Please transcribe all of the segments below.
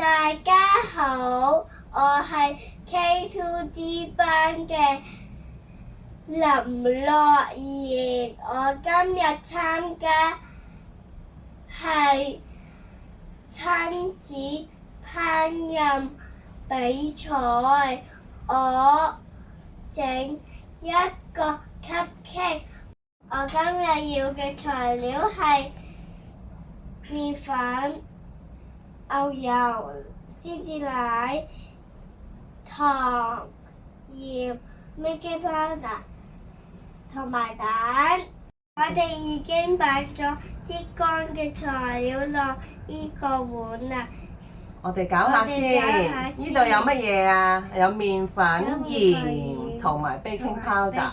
大家好，我係 K2D 班嘅林樂妍，我今日參加係親子烹飪比賽，我整一個 cupcake。我今日要嘅材料係麵粉、牛油、獅子奶、糖、鹽、baking powder 同埋蛋。我哋已經擺咗啲乾嘅材料落呢個碗啦。我哋攪下先。呢度有乜嘢啊？有麵粉、鹽同埋 baking powder。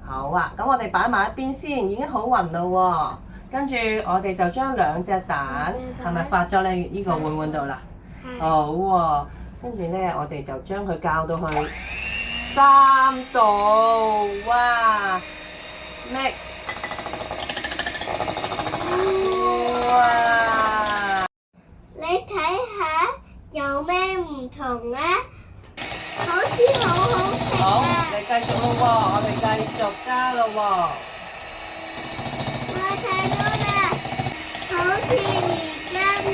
好啊，咁我哋擺埋一邊先，已經好勻啦喎。跟住我哋就將兩隻蛋係咪發咗你呢個碗度啦？好喎，跟住咧我哋就將佢校到去3度，哇 ！mix， 哇！你睇下有咩唔同啊？好似好好食啊！好，你繼續咯喎，我哋繼續加咯喎。我睇到啦，好似而家未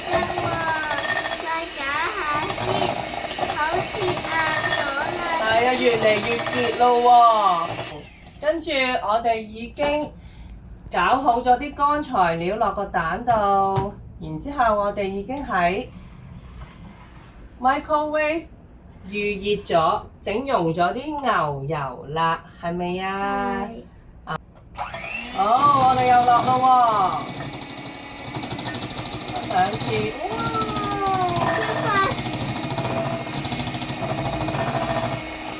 得喎，再攪下先，好似硬咗啦。係啊，越嚟越結咯喎。跟住我哋已經攪好咗啲乾材料落個蛋度，然之後我哋已經喺 microwave 預熱咗，整溶咗啲牛油啦，係咪啊？好，我哋又落咯喎，分兩次，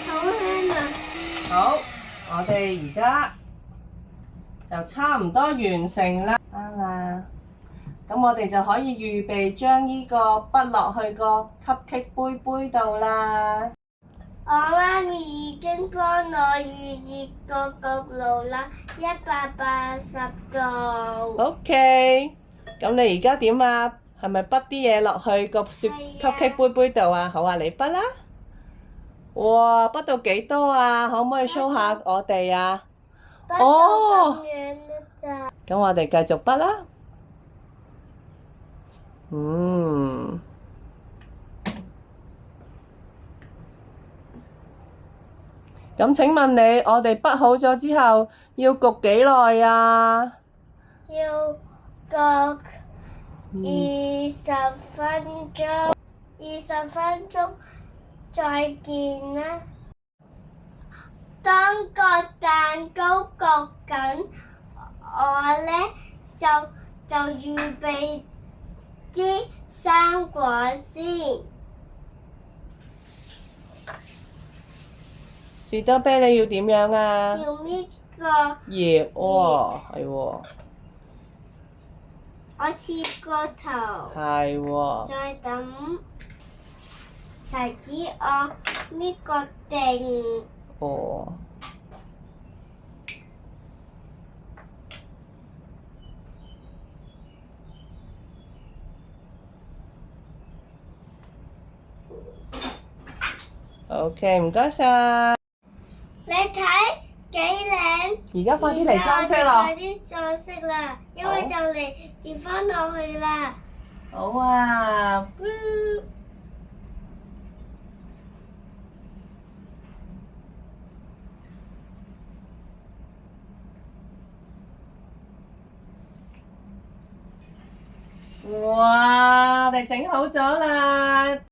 好香啊！好，我哋而家就差唔多完成啦，啱啦。咁我哋就可以預備將呢個畢落去個 cupcake 杯度啦。我媽咪已經幫我預熱個焗爐啦，180度。OK，咁你而家點啊？係咪畢啲嘢落去個cupcake 杯度啊？好啊，你畢啦。哇，畢到幾多啊？可唔可以 show 下我哋啊？畢到咁遠啦咋？咁我哋繼續畢啦。咁請問你，我哋畢好咗之後要焗幾耐啊？要焗20分鐘，20分鐘再見啦。當個蛋糕焗緊，我呢就預備啲生果先。士多啤梨要點樣啊？要搣個葉喎，係喎。我切個頭。係喎。再等提子，我搣個定。哦。OK，唔該晒。你睇幾靚？而家快啲嚟裝飾咯！快啲裝飾啦，因為就嚟跌翻落去啦。好啊！哇！我哋整好咗啦〜